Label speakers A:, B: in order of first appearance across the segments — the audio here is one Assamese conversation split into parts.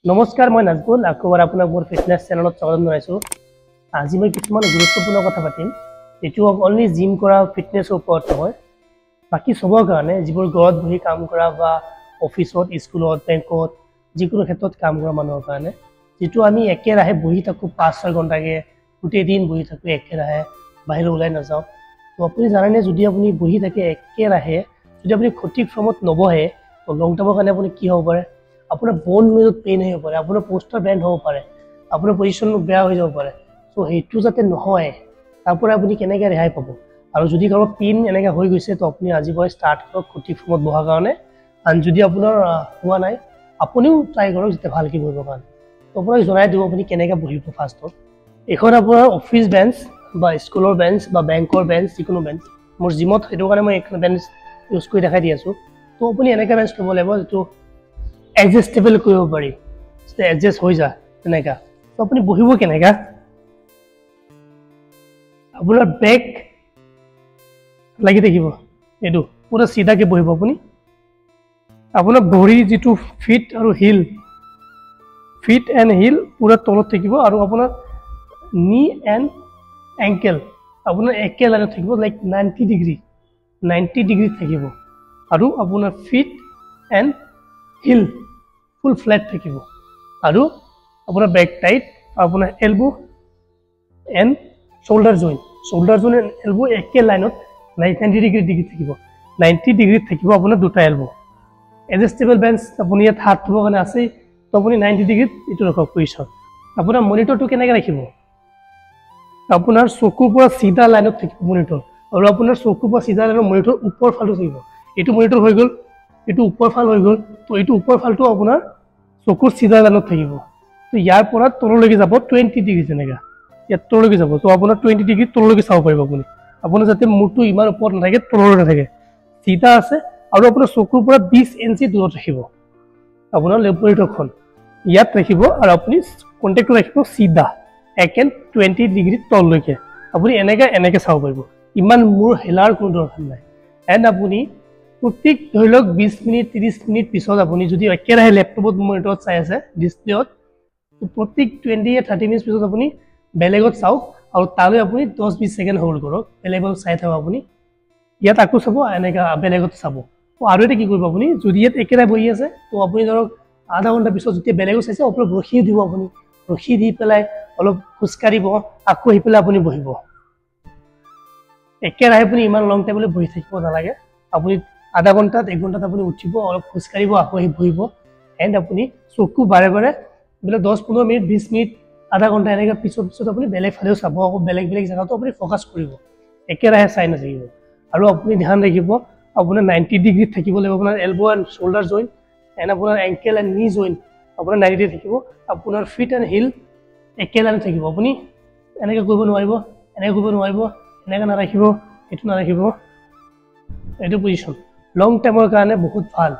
A: নমস্কাৰ মই নাজবুল আকবৰ আপোনাক মোৰ ফিটনেছ চেনেলত স্বাগতম জনাইছোঁ। আজি মই কিছুমান গুৰুত্বপূৰ্ণ কথা পাতিম যেটো অনলি জিম কৰা ফিটনেছৰ ওপৰত নহয়, বাকি সবৰ কাৰণে যিবোৰ ঘৰত বহি কাম কৰা বা অফিচত স্কুলত বেংকত যিকোনো ক্ষেত্ৰত কাম কৰা মানুহৰ কাৰণে যেটো আমি একেৰাহে বহি থাকোঁ 5-6 ঘণ্টাকে গোটেই দিন বহি থাকোঁ একেৰাহে বাহিৰ ওলাই নাযাওঁ। তো আপুনি জানেনে যদি আপুনি বহি থাকে একেৰাহে যদি আপুনি সঠিক ফৰ্মত নবহে তো লং টাৰ্মৰ কাৰণে আপুনি কি হ'ব পাৰে, আপোনাৰ বোন মেৰুত পেইন হ'ব পাৰে, আপোনাৰ পোষ্টাৰ বেণ্ড হ'ব পাৰে, আপোনাৰ পজিশ্যন বেয়া হৈ যাব পাৰে। সো সেইটো যাতে নহয় তাৰ পৰা আপুনি কেনেকৈ ৰেহাই পাব, আৰু যদি কাৰোবাৰ পেইন এনেকৈ হৈ গৈছে তো আপুনি আজিৰ পৰা ষ্টাৰ্ট কৰক সঠিক ফৰ্মত বহাৰ কাৰণে। আৰু যদি আপোনাৰ হোৱা নাই আপুনিও ট্ৰাই কৰক যাতে ভালকৈ বহিবৰ কাৰণে। তো আপোনাক জনাই দিওঁ আপুনি কেনেকৈ বহিব। ফাৰ্ষ্টত এখন আপোনাৰ অফিচ বেঞ্চ বা স্কুলৰ বেঞ্চ বা বেংকৰ বেঞ্চ যিকোনো বেঞ্চ, মোৰ জিমত সেইটো কাৰণে মই এখন বেঞ্চ ইউজ কৰি দেখাই দি আছোঁ। তো আপুনি এনেকৈ বেঞ্চ ল'ব লাগিব যিটো এডজাষ্টেবল কৰিব পাৰি, এডজাষ্ট হৈ যায় তেনেকা। তো আপুনি বহিব কেনেকা, আপোনাৰ বেক লাগি থাকিব, এইটো পুৰা চিধাকৈ বহিব আপুনি। আপোনাৰ ভৰি যিটো ফিট আৰু হিল, ফিট এণ্ড হিল পুৰা তলত থাকিব, আৰু আপোনাৰ নি এণ্ড এংকেল আপোনাৰ একে লাইনত থাকিব, লাইক 90 ডিগ্ৰী থাকিব, আৰু আপোনাৰ feet and heel full flat থাকিব, আৰু আপোনাৰ বেক টাইট, আপোনাৰ elbow and shoulder joint and elbow একে লাইনত 90 ডিগ্ৰী থাকিব। 90 ডিগ্ৰীত থাকিব আপোনাৰ দুটা এলবো। এডজাষ্টেবল বেঞ্চ আপুনি ইয়াত হাত থ'বৰ কাৰণে আছেই, তো আপুনি 90 ডিগ্ৰীত এইটো ৰাখক পজিশ্যন। আপোনাৰ মনিটৰটো কেনেকৈ ৰাখিব, আপোনাৰ চকুৰ পৰা চিধা লাইনত থাকিব মনিটৰ, আৰু আপোনাৰ চকুৰ পৰা চিধা লাইনত মনিটৰ ওপৰ ফালটো থাকিব। এইটো মনিটৰ হৈ গ'ল, এইটো ওপৰ ফাল হৈ গ'ল, তো এইটো ওপৰ ফালটো আপোনাৰ চকুৰ চিধা লাইনত থাকিব। তো ইয়াৰ পৰা তললৈকে যাব 20 ডিগ্ৰী, যেনেকৈ ইয়াত তললৈকে যাব, তো আপোনাৰ 20 ডিগ্ৰী তললৈকে চাব পাৰিব আপুনি। আপোনাৰ যাতে মূৰটো ইমান ওপৰত নাথাকে তললৈ নাথাকে, চিধা আছে, আৰু আপোনাৰ চকুৰ পৰা 20 ইঞ্চি দূৰত ৰাখিব আপোনাৰ মনিটৰখন, ইয়াত ৰাখিব, আৰু আপুনি কণ্টেক্টটো ৰাখিব চিধা 120 ডিগ্ৰী তললৈকে। আপুনি এনেকৈ চাব পাৰিব, ইমান মূৰ হেলাৰ কোনো দৰকাৰ নাই। এণ্ড আপুনি প্ৰত্যেক ধৰি লওক 20 মিনিট 30 মিনিট পিছত আপুনি যদি একেৰাহে লেপটপত মনিটৰত চাই আছে ডিছপ্লেত, প্ৰত্যেক 20-30 মিনিট পিছত আপুনি বেলেগত চাওক, আৰু তালৈ আপুনি 10-20 ছেকেণ্ড হোল্ড কৰক, বেলেগত চাই থাকক আপুনি, ইয়াত আকৌ চাব, এনেকৈ বেলেগত চাব। আৰু এটা কি কৰিব আপুনি, যদি ইয়াত একেৰাহে বহি আছে তো আপুনি ধৰক আধা ঘণ্টা পিছত যেতিয়া বেলেগত চাইছে অলপ ৰখি দিব, আপুনি ৰখি দি পেলাই অলপ খোজকাঢ়িব, আকৌ আহি পেলাই আপুনি বহিব। একেৰাহে আপুনি ইমান লং টাইমলৈ বহি থাকিব নালাগে, আপুনি আধা ঘণ্টাত 1 ঘণ্টাত আপুনি উঠিব, অলপ খোজকাঢ়িব, আকৌ আহি বহিব। এণ্ড আপুনি চকু বাৰে বাৰে বোলে 10-15 মিনিট 20 মিনিট আধা ঘণ্টা এনেকৈ পিছত আপুনি বেলেগ ফালেও চাব, আকৌ বেলেগ জেগাতো আপুনি ফ'কাছ কৰিব, একেৰাহে চাই নাথাকিব। আৰু আপুনি ধ্যান ৰাখিব আপোনাৰ 90 ডিগ্ৰীত থাকিব লাগিব, আপোনাৰ elbow and shoulder joint and আপোনাৰ এংকেল এণ্ড নি জইন আপোনাৰ 90 ডিগ্ৰী থাকিব, আপোনাৰ ফিট এণ্ড হিল একে লাইনত থাকিব। আপুনি এনেকৈ কৰিব নোৱাৰিব, এনেকৈ নাৰাখিব, এইটো নাৰাখিব। এইটো পজিশ্যন লং টাইমৰ কাৰণে বহুত ভাল।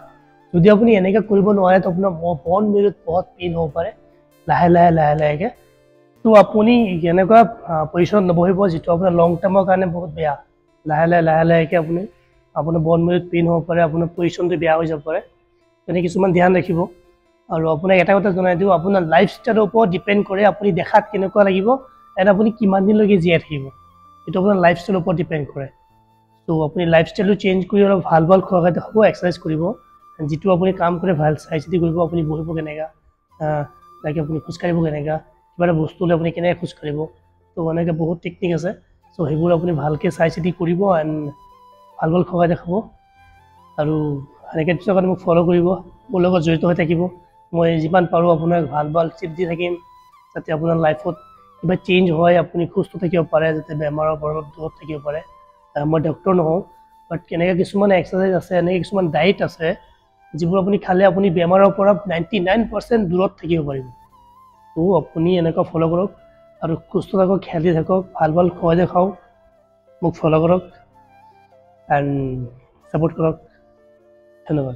A: যদি আপুনি এনেকৈ কৰিব নোৱাৰে তো আপোনাৰ বন মেৰুত বহুত পেইন হ'ব পাৰে লাহে। তো আপুনি এনেকুৱা পজিশ্যনত নবহিব যিটো আপোনাৰ লং টাইমৰ কাৰণে বহুত বেয়া। লাহে আপুনি আপোনাৰ বন মেৰুত পেইন হ'ব পাৰে, আপোনাৰ পজিশ্যনটো বেয়া হৈ যাব পাৰে, তেনে কিছুমান ধ্যান ৰাখিব। আৰু আপোনাক এটা কথা জনাই দিওঁ, আপোনাৰ লাইফষ্টাইলৰ ওপৰত ডিপেণ্ড কৰে আপুনি দেখাত কেনেকুৱা লাগিব এণ্ড আপুনি কিমান দিনলৈকে জীয়াই থাকিব, এইটো আপোনাৰ লাইফষ্টাইলৰ ওপৰত ডিপেণ্ড কৰে। তো আপুনি লাইফষ্টাইলটো চেঞ্জ কৰি অলপ ভাল খোৱা খাদ্য খাব, এক্সাৰচাইজ কৰিব, যিটো আপুনি কাম কৰে ভাল চাই চিতি কৰিব। আপুনি বহিব কেনেকৈ, লাইক আপুনি খোজকাঢ়িব কেনেকৈ, কিবা এটা বস্তু লৈ আপুনি কেনেকৈ খোজকাঢ়িব, তো এনেকৈ বহুত টেকনিক আছে। চ' সেইবোৰ আপুনি ভালকৈ চাই চিতি কৰিব এণ্ড ভাল খোৱা খাদ্য খাব, আৰু এনেকৈ পিছৰ কাৰণে মোক ফ'ল' কৰিব, মোৰ লগত জড়িত হৈ থাকিব। মই যিমান পাৰোঁ আপোনাক ভাল টিপ দি থাকিম, যাতে আপোনাৰ লাইফত কিবা চেঞ্জ হয়, আপুনি সুস্থ থাকিব পাৰে, যাতে বেমাৰৰ পৰা দূৰত থাকিব পাৰে। মই ডক্টৰ নহওঁ, বাট কেনেকৈ কিছুমান এক্সাৰচাইজ আছে, এনেকৈ কিছুমান ডায়েট আছে যিবোৰ আপুনি খালে আপুনি বেমাৰৰ পৰা 99% দূৰত থাকিব পাৰিব। তো আপুনি এনেকুৱা ফ'ল' কৰক, আৰু সুস্থ থাকক, হেল্ডি থাকক, ভাল খোৱা খাওক, মোক ফ'ল' কৰক এণ্ড ছাপোৰ্ট কৰক। ধন্যবাদ।